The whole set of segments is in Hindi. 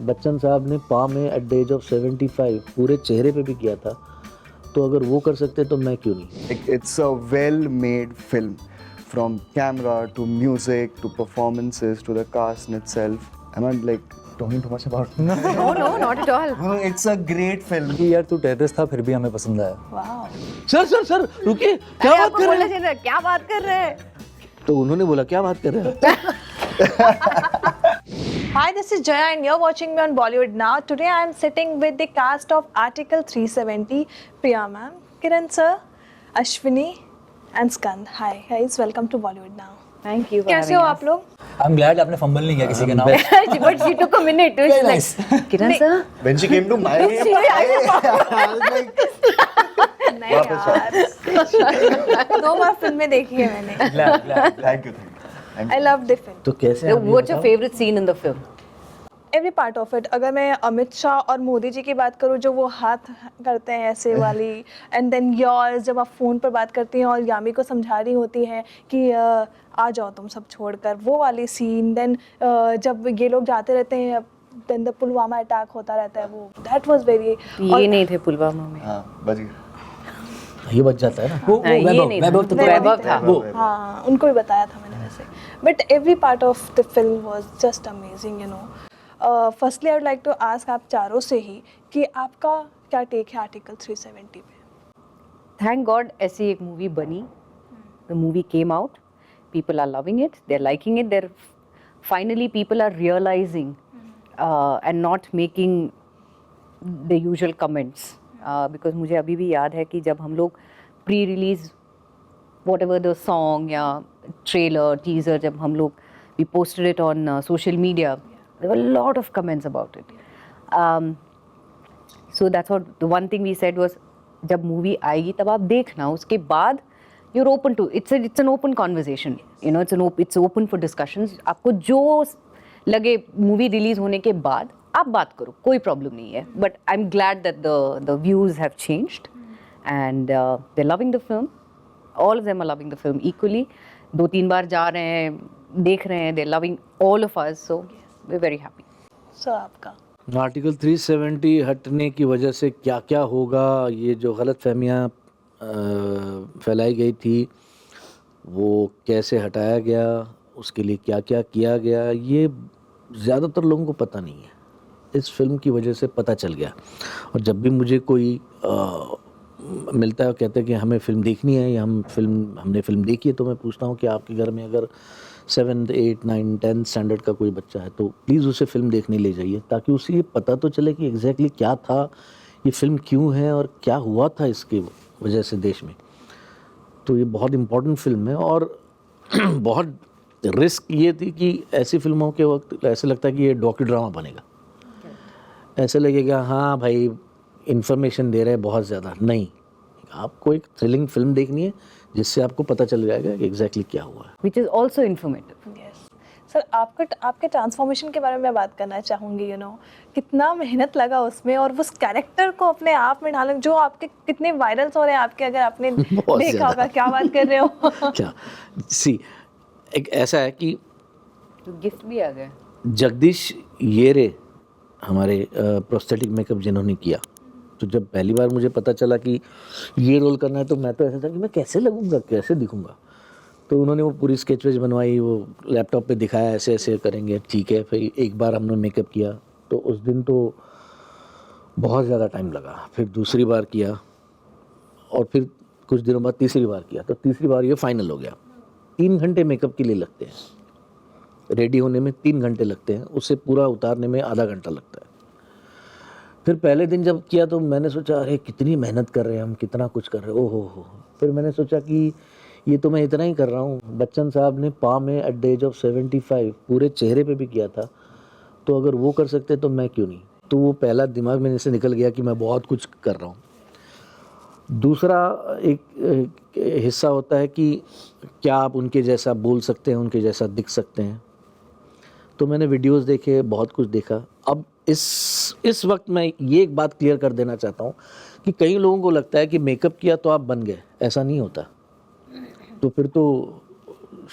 बच्चन साहब ने पा में एट द एज ऑफ 75 पूरे चेहरे पे भी किया था, तो अगर वो कर सकते तो मैं क्यों नहीं। It's a well-made film, from camera to music to performances to the cast in itself. Am I like talking too much about? No, not at all. No, it's a great film. कि यार तू टेररिस्ट था फिर भी हमें पसंद आया। Wow. सर रुकिए, क्या बात कर रहे हैं? क्या बात कर रहे हैं? तो उन्होंने बोला क्या बात कर रहे हैं? Hi, this is Jaya and you're watching me on Bollywood Now. Today I am sitting with the cast of Article 370, Priya ma'am, Kiran sir, Ashwini and Skand. Hi guys, welcome to Bollywood Now. Thank you. कैसे हो आप लोग? I'm glad आपने फंबल नहीं किया किसी के नाम। But she took a minute. Very nice. Kiran sir. When she came to my name, I was like, नहीं यार, 2 बार फिल्में देखी है मैंने. thank you. I love the film. तो कैसे What's your favorite scene in the film? Every part of it. अगर मैं अमित शाह और मोदी जी की बात करूँ, जो वो हाथ करते हैं ऐसे वाली, एंड देन योर्स जब आप फ़ोन पर बात करती हैं और यामी को समझा रही होती हैं कि आ जाओ तुम सब छोड़कर, वो वाली सीन. देन जब ये लोग जाते रहते हैं, देन द पुलवामा अटैक होता रहता है, वो दैट वाज वेरी. ये नहीं थे पुलवामा में। हाँ, बच गया. ये बच जाता है ना, वो ये नहीं वैभव तो वैभव था। हाँ, उनको भी बताया था मैंने वैसे. But every part of the film was just amazing, you know. Firstly I would like to ask आप चारों से ही कि आपका क्या टेक है आर्टिकल 370 पे. Thank God ऐसी एक मूवी बनी. The movie came out. People are loving it. They're liking it. They're finally people are realizing and not making the usual comments. Because मुझे अभी भी याद है कि जब हम लोग pre-release whatever the song या trailer, teaser, जब हम लोग we posted it on social media, there were a lot of comments about it. So that's what the one thing we said was, जब मूवी आएगी तब आप देखना, उसके बाद you're open to it's an open conversation, you know, it's open for discussions. आपको जो लगे मूवी रिलीज होने के बाद आप बात करो, कोई प्रॉब्लम नहीं है. But I am glad that the views have changed and they are loving the film. All of them are loving the film equally. 2-3 बार जा रहे हैं, देख रहे हैं. They are loving all of us, so we are very happy. So आपका आर्टिकल 370 हटने की वजह से क्या क्या होगा, ये जो गलत फहमियाँ फैलाई गई थी वो कैसे हटाया गया, उसके लिए क्या क्या किया गया, ये ज़्यादातर लोगों को पता नहीं है. इस फिल्म की वजह से पता चल गया. और जब भी मुझे कोई मिलता है, कहते हैं कि हमें फ़िल्म देखनी है या हमने फ़िल्म देखी है, तो मैं पूछता हूँ कि आपके घर में अगर 7th, 8th, 9th, 10th standard का कोई बच्चा है तो प्लीज़ उसे फ़िल्म देखने ले जाइए, ताकि उसे ये पता तो चले कि एग्जैक्टली क्या था, ये फ़िल्म क्यों है और क्या हुआ था इसकी वजह से देश में. तो ये बहुत इम्पोर्टेंट फ़िल्म है. और बहुत रिस्क ये थी कि ऐसी फिल्मों के वक्त ऐसे लगता है कि ये डॉक्यू ड्रामा बनेगा, ऐसे लगेगा हाँ भाई इन्फॉर्मेशन दे रहे हैं बहुत ज़्यादा. नहीं, आपको एक थ्रिलिंग फिल्म देखनी है जिससे आपको पता चल जाएगा कि एग्जैक्टली क्या हुआ है. Which is also informative. Yes sir, आपके ट्रांसफॉर्मेशन के बारे में मैं बात करना चाहूँगी. यू नो, कितना मेहनत लगा उसमें और उस कैरेक्टर को अपने आप में ढालना, जो आपके कितने वायरल्स हो रहे हैं आपके, अगर आपने देखा होगा. क्या बात कर रहे हो? क्या सी, एक ऐसा है कि तो गिफ्ट भी आ गया. जगदीश येरे हमारे प्रोस्थेटिक मेकअप जिन्होंने किया, तो जब पहली बार मुझे पता चला कि ये रोल करना है, तो मैं तो ऐसा था कि मैं कैसे लगूंगा, कैसे दिखूंगा. तो उन्होंने वो पूरी स्केच वेच बनवाई, वो लैपटॉप पे दिखाया ऐसे ऐसे करेंगे, ठीक है. फिर एक बार हमने मेकअप किया, तो उस दिन तो बहुत ज़्यादा टाइम लगा. फिर दूसरी बार किया और फिर कुछ दिनों बाद तीसरी बार किया, तो तीसरी बार ये फाइनल हो गया. 3 घंटे मेकअप के लिए लगते हैं, रेडी होने में 3 घंटे लगते हैं, उससे पूरा उतारने में आधा घंटा लगता है. फिर पहले दिन जब किया तो मैंने सोचा अरे कितनी मेहनत कर रहे हैं हम, कितना कुछ कर रहे हैं, ओहो हो. फिर मैंने सोचा कि ये तो मैं इतना ही कर रहा हूँ. बच्चन साहब ने पा में एट द एज ऑफ 75 पूरे चेहरे पे भी किया था, तो अगर वो कर सकते तो मैं क्यों नहीं. तो वो पहला दिमाग में से निकल गया कि मैं बहुत कुछ कर रहा हूँ. दूसरा एक हिस्सा होता है कि क्या आप उनके जैसा बोल सकते हैं, उनके जैसा दिख सकते हैं. तो मैंने वीडियोस देखे, बहुत कुछ देखा. अब इस वक्त मैं ये एक बात क्लियर कर देना चाहता हूँ कि कई लोगों को लगता है कि मेकअप किया तो आप बन गए. ऐसा नहीं होता. तो फिर तो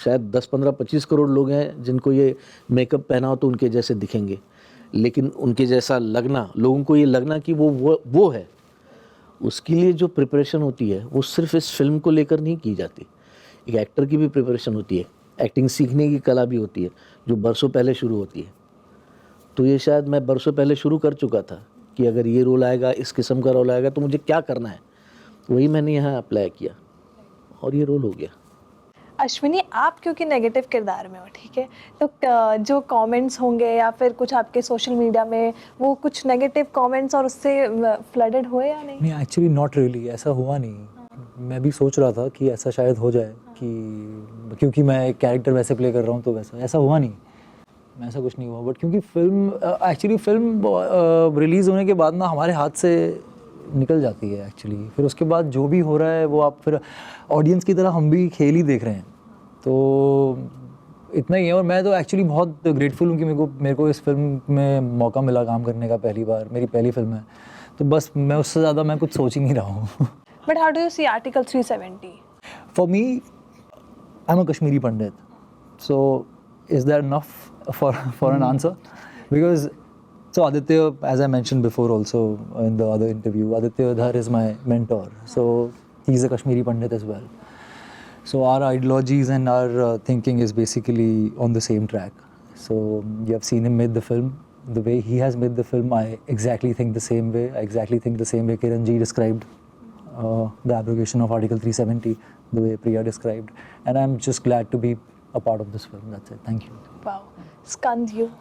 शायद 10, 15, 25 करोड़ लोग हैं जिनको ये मेकअप पहना हो तो उनके जैसे दिखेंगे. लेकिन उनके जैसा लगना, लोगों को ये लगना कि वो है, उसके लिए जो प्रिपरेशन होती है वो सिर्फ इस फिल्म को लेकर नहीं की जाती। एक एक्टर की भी प्रिपरेशन होती है, एक्टिंग सीखने की कला भी होती है जो बरसों पहले शुरू होती है। तो ये शायद मैं बरसों पहले शुरू कर चुका था कि अगर ये रोल आएगा, इस किस्म का रोल आएगा तो मुझे क्या करना है, वही मैंने यहाँ अप्लाई किया और ये रोल हो गया। अश्विनी, आप क्योंकि नेगेटिव किरदार में हो, ठीक है, तो जो कमेंट्स होंगे या फिर कुछ आपके सोशल मीडिया में वो कुछ नेगेटिव कमेंट्स और उससे फ्लडेड हुए या नहीं? नहीं, एक्चुअली नॉट रियली, ऐसा हुआ नहीं। मैं भी सोच रहा था कि ऐसा शायद हो जाए कि क्योंकि मैं एक कैरेक्टर वैसे प्ले कर रहा हूँ तो वैसा, ऐसा हुआ नहीं, ऐसा कुछ नहीं हुआ। बट क्योंकि एक्चुअली फिल्म रिलीज़ होने के बाद ना हमारे हाथ से निकल जाती है एक्चुअली, फिर उसके बाद जो भी हो रहा है वो आप फिर ऑडियंस की तरह हम भी खेल ही देख रहे हैं, तो इतना ही है। और मैं तो एक्चुअली बहुत ग्रेटफुल हूँ कि मेरे को इस फिल्म में मौका मिला काम करने का, पहली बार, मेरी पहली फिल्म है, तो बस मैं उससे ज़्यादा मैं कुछ सोच ही नहीं रहा हूँ। But how do you see article 370? For me, I am a Kashmiri Pandit, so is that enough for an answer? Because so Aditya, as I mentioned before also in the other interview, Aditya Dhar is my mentor, so he's a Kashmiri Pandit as well. So our ideologies and our thinking is basically on the same track. So you have seen him make the film, the way he has made the film, I exactly think the same way. I exactly think the same way Kiran ji described the abrogation of Article 370, the way Priya described, and I'm just glad to be a part of this film. That's it. Thank you. Wow. Skand, you?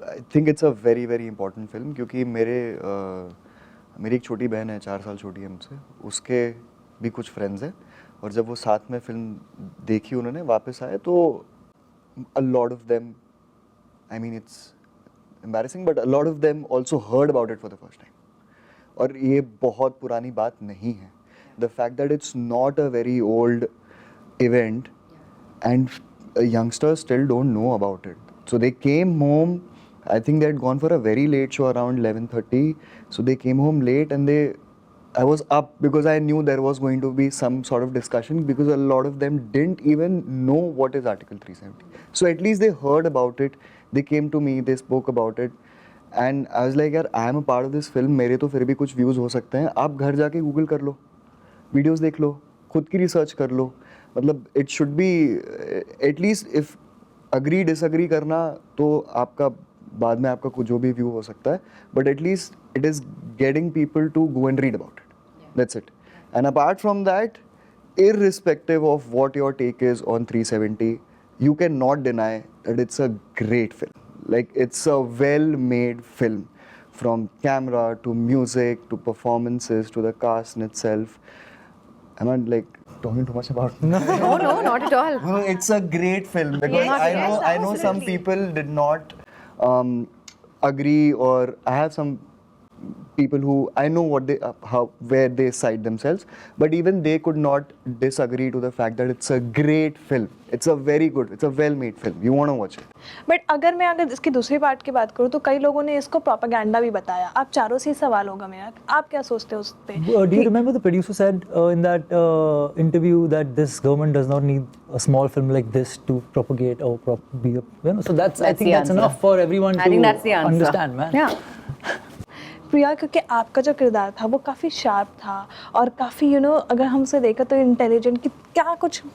I think it's a very very important film, क्योंकि मेरी एक छोटी बहन है, 4 साल छोटी है मुझसे, उसके भी कुछ फ्रेंड्स हैं, और जब वो साथ में फिल्म देखी उन्होंने, वापस आए, तो a lot of them, I mean it's embarrassing, but a lot of them also heard about it for the first time. और ये बहुत पुरानी बात नहीं है, the fact that it's not a very old event and youngsters still don't know about it. So they came home, I think they had gone for a very late show around 11:30, so they came home late, and I was up because I knew there was going to be some sort of discussion, because a lot of them didn't even know what is Article 370. So at least they heard about it, they came to me, they spoke about it, and I was like, यार I am a part of this film, मेरे तो फिर भी कुछ views हो सकते हैं, आप घर जाके Google कर लो, वीडियोस देख लो, खुद की रिसर्च कर लो, मतलब it should be at least, if agree disagree करना तो आपका बाद में आपका कुछ जो भी व्यू हो सकता है, but at least it is getting people to go and read about it, that's it. And apart from that, irrespective of what your take is on 370, you cannot deny that it's a great film. Like, it's a well-made film, from camera to music to performances to the cast in itself. Am I like talking too much about? No, not at all. No, it's a great film, because I know some people did not agree, or I have some people who I know what they where they cite themselves, but even they could not disagree to the fact that it's a great film. It's a very good, it's a well-made film. You want to watch it. But अगर इसकी दूसरी पार्ट की बात करूँ तो कई लोगों ने इसको प्रोपेगेंडा भी बताया। आप चारों से ही सवाल होगा मेरा, आप क्या सोचते हो उस पे? Do you remember the producer said in that interview that this government does not need a small film like this to propagate or be a, so that's I think the that's answer. enough for everyone I to think that's the answer. understand, man. Yeah. प्रिया, क्योंकि आपका जो किरदार था वो काफ़ी शार्प था और काफ़ी अगर हमसे देखा तो इंटेलिजेंट,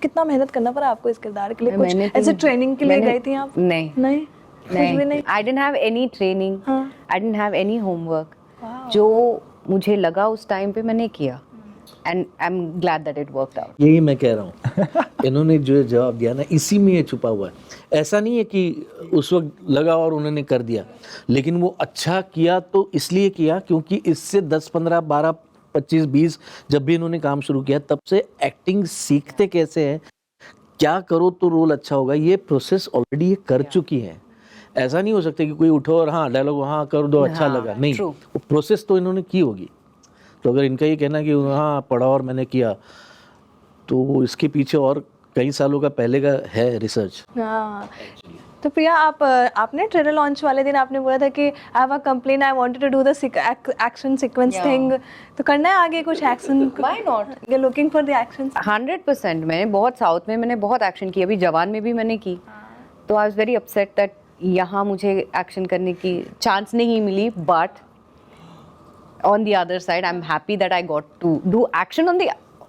कितना मेहनत करना पड़ा आपको इस किरदार के लिए? कुछ ऐसे ट्रेनिंग के लिए गई थी आप? नहीं, कुछ भी नहीं। I didn't have any training. I didn't have any homework. जो मुझे लगा उस टाइम पे मैंने किया, and I'm glad that it worked out. यही मैं कह रहा हूँ, इन्होंने जो जवाब दिया ना, इसी में ये छुपा हुआ है। ऐसा नहीं है कि उस वक्त लगा और उन्होंने कर दिया, लेकिन वो अच्छा किया तो इसलिए किया क्योंकि इससे 10, 15, 12, 25, 20 जब भी इन्होंने काम शुरू किया, तब से एक्टिंग सीखते कैसे हैं, क्या करो तो रोल अच्छा होगा, ये प्रोसेस ऑलरेडी ये कर चुकी हैं। ऐसा नहीं हो सकता कि कोई उठो और हाँ डायलॉग हाँ कर दो, अच्छा लगा, नहीं, वो प्रोसेस तो इन्होंने की होगी। तो अगर इनका ये कहना कि हाँ पढ़ा और मैंने किया, तो इसके पीछे और कई सालों का पहले का है रिसर्च। हाँ, तो प्रिया, आपने ट्रेलर लॉन्च वाले दिन आपने बोला था कि I have a complain, I wanted to do the action sequence thing, तो करना है आगे कुछ action? Why not? You looking for the action? 100%। मैंने बहुत साउथ में मैंने बहुत एक्शन किया, अभी जवान में भी मैंने की, तो I was very upset that यहाँ मुझे एक्शन करने की चांस नहीं मिली, but on the other side I'm happy that I got to do action on the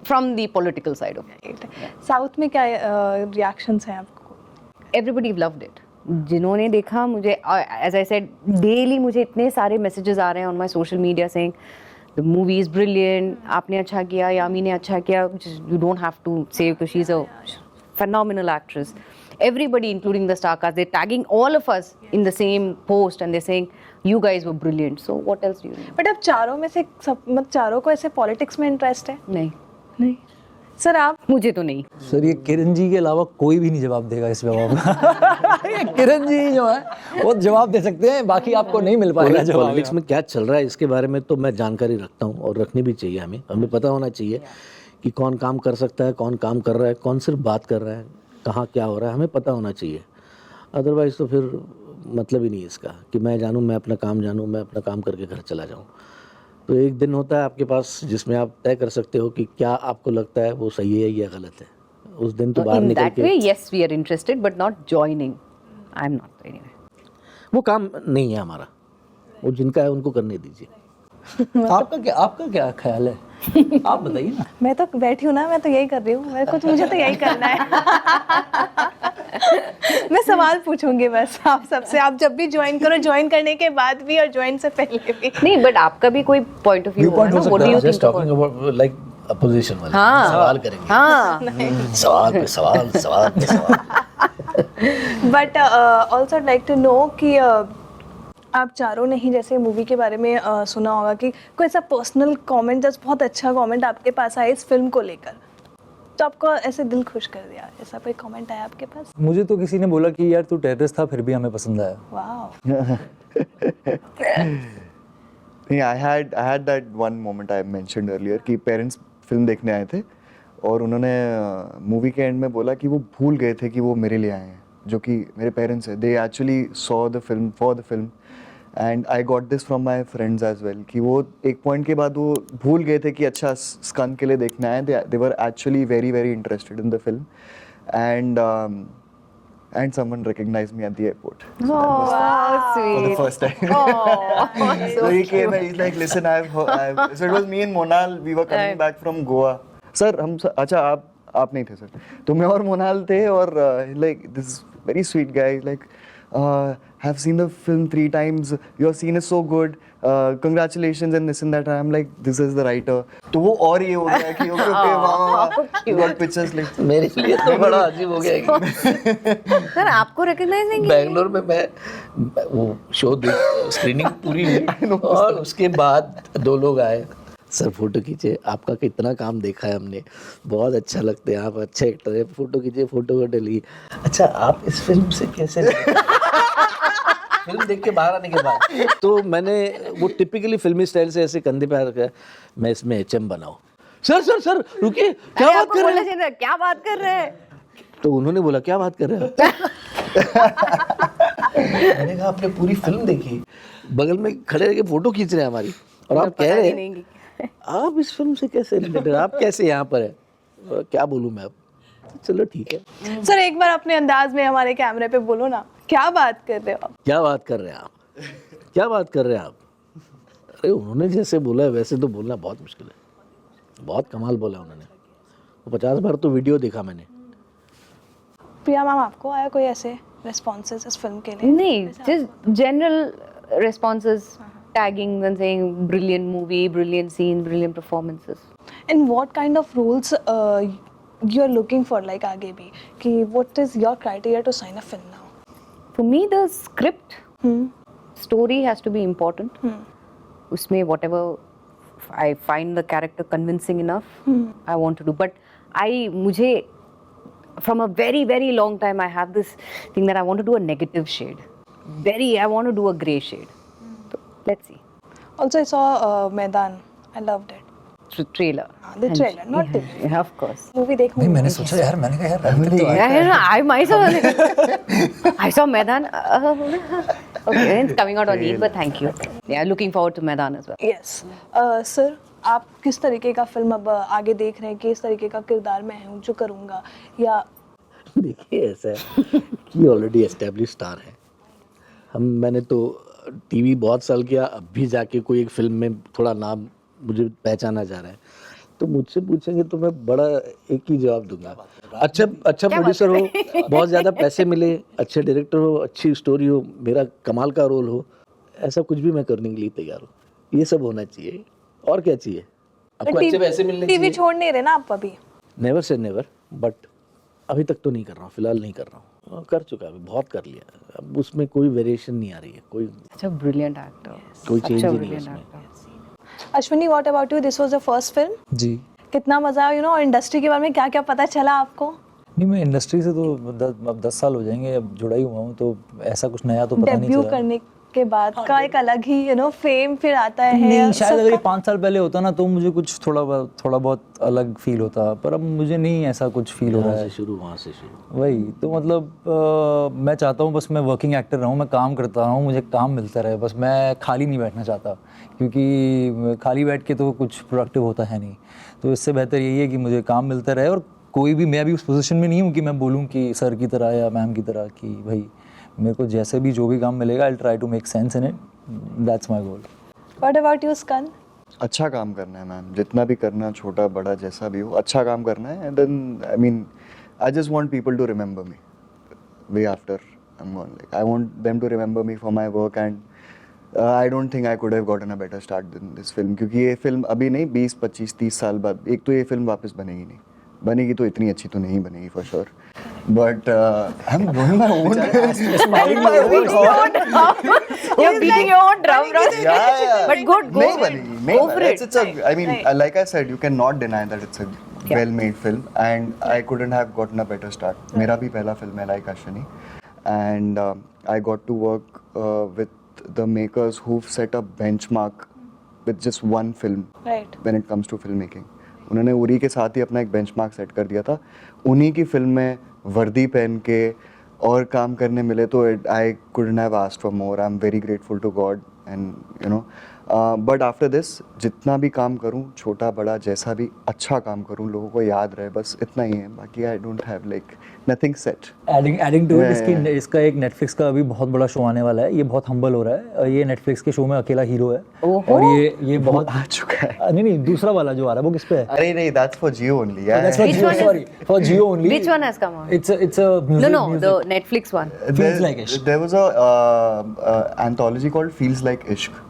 from the political side of it. South में क्या रिएक्शंस हैं आपको? Everybody loved it. जिन्होंने देखा, मुझे as I said daily मुझे इतने सारे messages आ रहे हैं on my social media saying the movie is brilliant, आपने अच्छा किया, यामी ने अच्छा किया. You don't have to say because she's a phenomenal actress. Everybody, including the star cast, they're tagging all of us in the same post and they're saying you guys were brilliant. So what else do you need? But अब चारों में से सब चारों को ऐसे पॉलिटिक्स में इंटरेस्ट है? नहीं, नहीं सर, आप? मुझे तो नहीं. सर ये किरण जी के अलावा कोई भी नहीं जवाब देगा इस जवाब का। ये किरण जी जो है वो जवाब दे सकते हैं, बाकी आपको नहीं मिल पाएगा जवाब। पॉलिटिक्स में क्या चल रहा है इसके बारे में तो मैं जानकारी रखता हूँ और रखनी भी चाहिए। हमें पता होना चाहिए कि कौन काम कर सकता है, कौन काम कर रहा है, कौन सिर्फ बात कर रहा है, कहाँ क्या हो रहा है, हमें पता होना चाहिए। अदरवाइज़ तो फिर मतलब ही नहीं इसका कि मैं जानूँ, मैं अपना काम जानूँ, मैं अपना काम करके घर चला जाऊँ। तो एक दिन होता है आपके पास जिसमें आप तय कर सकते हो कि क्या आपको लगता है वो सही है या गलत है। उस दिन तो बाहर In निकल that के way, yes, we are interested, but not joining. I'm not anyway. वो काम नहीं है हमारा, वो जिनका है उनको करने दीजिए। आपका क्या ख्याल है? आप बताइए ना। मैं तो बैठी हूँ ना, मैं तो यही कर रही हूँ, मुझे तो यही करना है। मैं सवाल पूछूंगी बस आप सबसे, आप जब भी ज्वाइन करो, ज्वाइन करने के बाद भी और ज्वाइन से पहले भी। नहीं, बट आपका भी कोई पॉइंट ऑफ व्यू होगा ना, what do you just think talking about like opposition वाले हाँ, सवाल करेंगे। हाँ, सवाल पे सवाल, सवाल पे सवाल। But also like to know कि आप चारों ने ही जैसे मूवी के बारे में सुना होगा कि कोई ऐसा पर्सनल कमेंट, जस्ट बहुत अच्छा कमेंट आपके पास आया इस फिल्म को लेकर, तो आपको ऐसे दिल खुश कर दिया, ऐसा कोई कमेंट आया आपके पास? मुझे तो किसी ने बोला कि यार तू टेररिस्ट था फिर भी हमें पसंद आया। वाह। नहीं, I had that one moment I mentioned earlier कि पेरेंट्स फिल्म देखने आए थे और उन्होंने मूवी के एंड में बोला कि वो भूल गए थे कि वो मेरे लिए आए हैं, जो कि मेरे पेरेंट्स हैं। They actually saw the film for the film and I got this from my friends as well कि वो एक पॉइंट के बाद वो भूल गए थे कि अच्छा स्कंद के लिए देखना है। They were actually very interested in the film and someone recognized me at the airport. oh, wow, For the sweet. first time. Oh, So he came and he's like, listen, so it was me and Monal, we were coming back from Goa. Sir, अच्छा आप नहीं थे सर, तो मैं और मोनाल थे और like this very sweet guy like have seen the film 3 times, your scene is so good, congratulations and this and that. I'm like, this is the writer. तो वो और ये हो गया कि okay वाह you got pictures like मेरे लिए तो बड़ा अजीब हो गया कि सर आपको रिकॉग्नाइज नहीं किया? बैंगलोर में मैं वो शो स्क्रीनिंग पूरी हुई और उसके बाद 2 लोग आए, सर फोटो खींचे, आपका कितना काम देखा है हमने, बहुत अच्छा लगता है, आप अच्छे एक्टर है, फोटो खींचे, फोटो को डली। अच्छा आप इस फिल्म से कैसे फिल्म देख के बाहर आने के बाद तो मैंने वो टिपिकली फिल्मी स्टाइल से ऐसे कंधे पे रखा, मैं इसमें HM बनाऊं। सर रुकिए, क्या बात कर रहे हैं? क्या बात कर रहे हैं? तो उन्होंने बोला क्या बात कर रहे हो? मैंने कहा आपने पूरी फिल्म देखी, बगल में खड़े रह के फोटो खींच रहे हैं हमारी, और आप कह रहे हैं आप इस फिल्म से कैसे रिलेटेड, आप कैसे यहाँ पर है? क्या बोलूँ मैं अब? चलो ठीक है। सर एक बार अपने अंदाज में हमारे कैमरे पे बोलो ना, क्या बात कर रहे हो आप? क्या बात कर रहे हैं आप? क्या बात कर रहे हैं आप? अरे उन्होंने जैसे बोला है वैसे तो बोलना बहुत मुश्किल है, बहुत कमाल बोला उन्होंने, वो 50 बार तो वीडियो देखा मैंने। प्रिया मैम, आपको आया कोई ऐसे रिस्पॉन्सेज इस फिल्म के लिए? नहीं, just general responses, tagging and saying brilliant movie, brilliant scene, brilliant performances. And what kind of roles you're looking for, like आगे भी कि what is your criteria to sign a film now? For me, the script, story has to be important. उसमें whatever I find the character convincing enough, I want to do. But मुझे from a very long time I have this thing that I want to do a negative shade. I want to do a grey shade. So let's see. Also I saw मैदान, I loved it. Trailer. The trailer, not the Yeah, of course. movie देखूंगी। नहीं मैंने सोचा यार, मैंने कहा यार रैंकिंग तो I saw Maidan. Okay, it's coming out on Eid, but thank you. Yeah, looking forward to Maidan as well. Yes. Sir आप किस तरीके का फिल्म अब आगे देख रहे हैं कि इस तरीके का किरदार मैं हूँ जो करूँगा, या देखिए ऐसा है कि ऑलरेडी एस्टेब्लिश स्टार है, मैंने तो टीवी बहुत साल किया, अब भी जाके कोई एक फिल्म में थोड़ा नाम मुझे पहचाना जा रहा है तो मुझसे पूछेंगे तो मैं बड़ा एक ही जवाब दूंगा, अच्छा प्रोड्यूसर हो, बहुत ज़्यादा पैसे मिले, अच्छे डायरेक्टर हो, अच्छी स्टोरी हो, मेरा कमाल का रोल हो, ऐसा कुछ भी मैं करने के लिए तैयार हूँ। ये सब होना चाहिए, और क्या चाहिए आपको? अच्छे पैसे मिलने टीवी चाहिए। छोड़ नहीं रहे ना आप अभी? नेवर से नेवर, बट अभी तक तो नहीं कर रहा हूँ, फिलहाल नहीं कर रहा हूँ। कर चुका अभी, बहुत कर लिया, अब उसमें कोई वेरिएशन नहीं आ रही है, कोई Such a brilliant actor. कोई Such चेंज a ही नहीं है brilliant उसमें। actor. Ashwini, what about you? This was the first film, जी कितना मजा आया, और इंडस्ट्री के बारे में क्या क्या पता चला आपको? नहीं, मैं इंडस्ट्री से तो अब 10 साल हो जाएंगे, अब जुड़ा ही हुआ हूँ, तो ऐसा कुछ नया तो पता नहीं डेब्यू चला। करने के बाद का एक अलग ही फेम फिर आता है। नहीं, शायद अगर ये सबका- 5 साल पहले होता ना तो मुझे कुछ थोड़ा बहुत अलग फील होता, पर अब मुझे नहीं ऐसा कुछ फील हो रहा है। वहाँ से शुरू वही तो मतलब मैं चाहता हूँ बस मैं वर्किंग एक्टर रहूँ, मैं काम करता रहूँ, मुझे काम मिलता रहे, बस मैं खाली नहीं बैठना चाहता, क्योंकि खाली बैठ के तो कुछ प्रोडक्टिव होता है नहीं। तो इससे बेहतर यही है कि मुझे काम मिलता रहे, और कोई भी, मैं अभी उस पोजीशन में नहीं हूँ कि मैं बोलूँ कि सर की तरह या मैम की तरह कि भाई मेरे को जैसे भी जो भी काम मिलेगा, I try to make sense in it, that's my goal. What about you स्कन? अच्छा काम करना है मैम, जितना भी करना, छोटा बड़ा जैसा भी हो, अच्छा काम करना है। And then I mean I just want people to remember me way after I am gone, like I want them to remember me for my work. And I don't think I could have gotten a better start than this film, क्योंकि ये फिल्म अभी नहीं, 20 25 30 साल बाद एक तो ये फिल्म वापस बनेगी नहीं, बनेगी तो इतनी अच्छी तो नहीं बनेगी for sure, but I am doing my own You're beating your own drum, right? Yeah. But good, go नहीं for it. बनेगी, नहीं Go for बनेगी. it. It's a, I mean, like I said, you cannot deny that it's a well-made film, and I couldn't have gotten a better start. मेरा भी पहला film है like Ashwini, and I got to work with the makers who've set a benchmark with just one film right. when it comes to filmmaking. उन्होंने उरी के साथ ही अपना एक बेंचमार्क सेट कर दिया था। उन्हीं की फिल्म में वर्दी पहन के और काम करने मिले तो आई couldn't have asked for more. I'm very grateful to God, and you know, but after this जितना भी काम करूँ, छोटा बड़ा जैसा भी अच्छा काम करूँ, लोगों को याद रहे, बस इतना ही है। बाकी I don't have like nothing set. Adding to Yeah, it, इसका एक नेटफ्लिक्स का अभी बहुत बड़ा शो आने वाला है, ये बहुत हम्बल हो रहा है, ये नेटफ्लिक्स के शो में अकेला हीरो है, और ये बहुत आ चुका है। नहीं दूसरा वाला जो आ रहा है वो किस पे है? अरे नहीं, that's for Jio only. Yeah. That's for Which Jio, one is- sorry, for Jio only. Which one has come out? It's a music. No, the Netflix one. Feels Like Ishq. There was a anthology called Feels Like Ishq.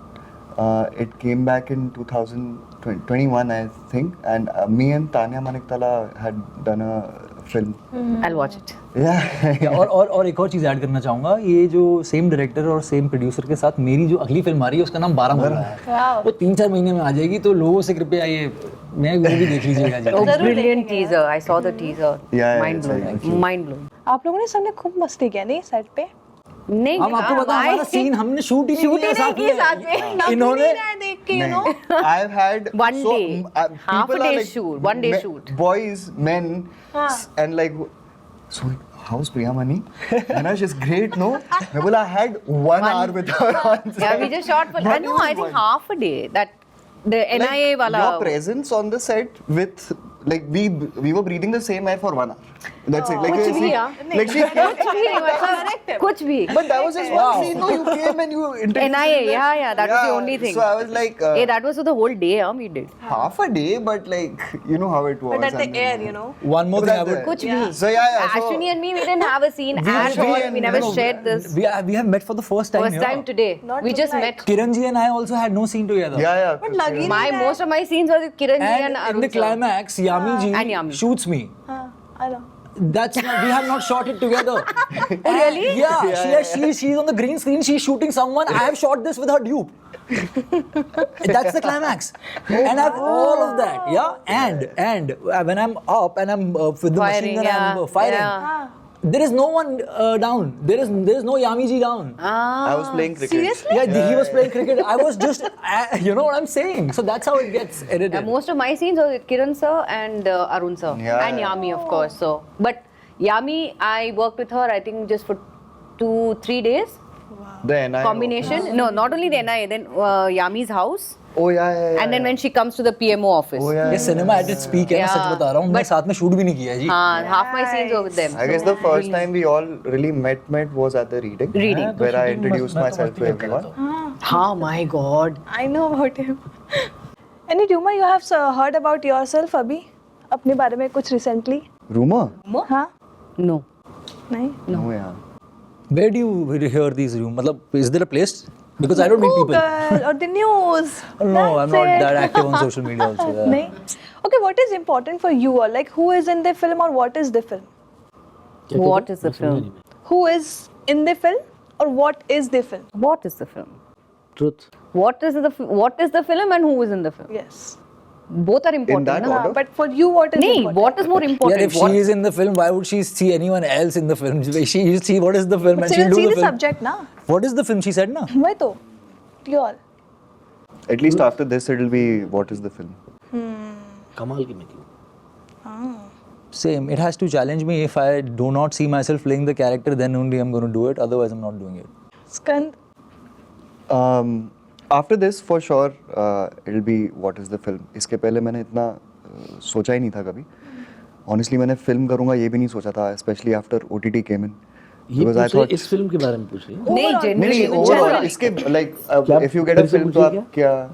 It came back in 2021, I think, and me and Tanya Maniktala had done a film. I'll watch it. Yeah. और एक और चीज़ ऐड करना चाहूँगा, ये जो सेम डायरेक्टर और सेम प्रोड्यूसर के साथ मेरी जो अगली फिल्म आ रही है उसका नाम 12 है, वो 3-4 महीने में आ जाएगी, तो लोगों से कृपया ये मैं वो भी देख लीजिएगा जी। Oh, brilliant teaser. I saw the teaser. Yeah, Mind it's blowing. like- Mind blowing. आप लोगों ने सबने खूब मस्ती किया नहीं सेट पे? नहीं हम आपको बता, हमारा सीन हमने शूट ही नहीं किया साथ में। इन्होंने देख के I've had One day. Half a people are day like, shoot, one day shoot. Boys, men, and like, so how's Priya Mani? And she's great, no? मैं बोला I had 1 hour with her on set. Yeah, we just shot for. I know. I think half a day. That the NIA Like, wala. your presence on the set with like we were breathing the same air for 1 hour. That's it. Like कुछ भी she, यार। like she कुछ भी नहीं मतलब कुछ भी. But that was just one scene. No, you came and you introduced NIA, me. yeah, that was the only thing. So I was like, Yeah, that was for the whole day. We did. half a day, but like you know how it was. But at the and then- air, you know. One more thing I would. कुछ भी. So yeah. So, Ashwini and me, we didn't have a scene at all. We never shared this. We have met for the first time. First here. time today. Not We just tonight. met. Kiran ji and I also had no scene together. yeah. But लगी My नहीं most of my scenes were with Kiran ji and And in Arun the sir. climax, Yami ji And Yami. shoots me. हाँ, I know. That's not, we have not shot it together. Really? Yeah, she's on the green screen. She's shooting someone. I have shot this with her dupe. That's the climax. And I have all of that. Yeah, and when I'm up and I'm with the Firing, machine gun, I'm yeah, firing. yeah. There is no one down. There is no Yami ji down. I was playing cricket. Seriously? Yeah, he was playing cricket. I was just, you know what I'm saying. So that's how it gets edited. Yeah, most of my scenes were with Kiran sir and Arun sir Yeah. and Yami of course. So, but Yami, I worked with her I think just for 2-3 days. The NIA. Combination. No, not only the NIA. Then Yami's house. Oh yeah. And then when she comes to the PMO office. Oh yeah. ये सिनेमा एट इट्स पीक है, मैं सच बता रहा हूँ, मैं साथ में शूट भी नहीं किया है जी. हाँ, half my scenes were with them. I guess the first time we all really met was at the reading. Reading. Where I introduced myself to everyone. हाँ, my God. I know about him. Any rumor you have heard about yourself अभी अपने बारे में कुछ recently? Rumor? हाँ No. नहीं. No yeah. Where do you hear these rumors? मतलब, is there a place? Because I don't meet people. Google or the news. No, I'm That's not it. that active on social media also. Yeah. नहीं. Okay, what is important for you all? Like who is in the film or what is the film? What is the film? Who is in the film or what is the film? What is the film? Truth. What is the film and who is in the film? Yes. Both are important. that ना? order? But for you, what is नहीं, important? what is more important? Yeah, if she is in the film, why would she see anyone else in the film? She will see what is the film But and she she'll will do see the the film. subject, na? What is the film? She said, na? वही तो. You all. At least after this, it'll be what is the film. कमाल की making. Same. It has to challenge me. If I do not see myself playing the character, then only I'm going to do it. Otherwise, I'm not doing it. Skand. After this, for sure, it'll be what is the film. इसके पहले मैंने इतना सोचा ही नहीं था कभी. Honestly, मैंने फिल्म करूँगा ये भी नहीं सोचा था. Especially after OTT came in. ये Because I पूछ रहे thought इस फिल्म के बारे में पूछ रही है. नहीं, Overall. generally. नहीं overall इसके like if you get a फिर से film तो पूछिए आप क्या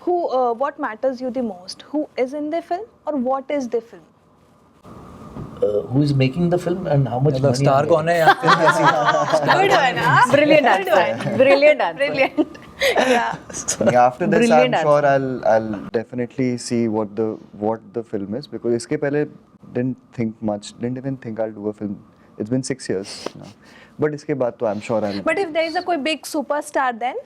Who? What matters you the most? Who is in the film or what is the film? Who is making the film and how much मतलब money? स्टार कौन है या फिल्म कैसी है? Good one, huh? Brilliant answer. Brilliant answer. Brilliant. Yeah. Yeah, after this, Brilliant I'm sure I'll definitely see what the film is because इसके पहले didn't even think I'll do a film. It's been 6 years now. But इसके बाद तो I'm sure I'll. But if there is a कोई big superstar, then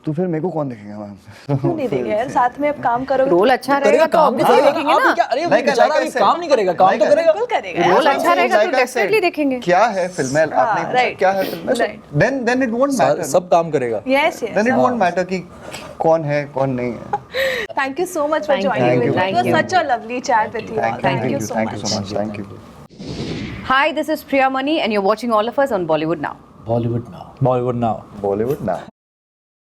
तो फिर मेरे को कौन देखेगा मैम? क्यों नहीं देंगे यार? साथ में अब काम करोगे. रोल अच्छा करेगा रहेगा तो काम obviously करेगा. देखेंगे आप ना. क्या? अरे वो Like I बेचारा अभी said. काम नहीं करेगा, काम तो करेगा. बिल्कुल करेगा. रोल अच्छा रहेगा तो Like I said, definitely देखेंगे. क्या है फिल्म में आपने पूछा right. क्या है फिल्म में? Right. Then it won't matter. सब काम करेगा. Yes, yes. Then it won't matter कि कौन है कौन नहीं है. Thank you so much for Thank joining you. with me. Thank It was you. such a lovely chat with you all. Thank you so much. Thank you. Hi, this is Priya Mani and you're watching all of us on Bollywood Now. Bollywood now. Bollywood now. Bollywood now.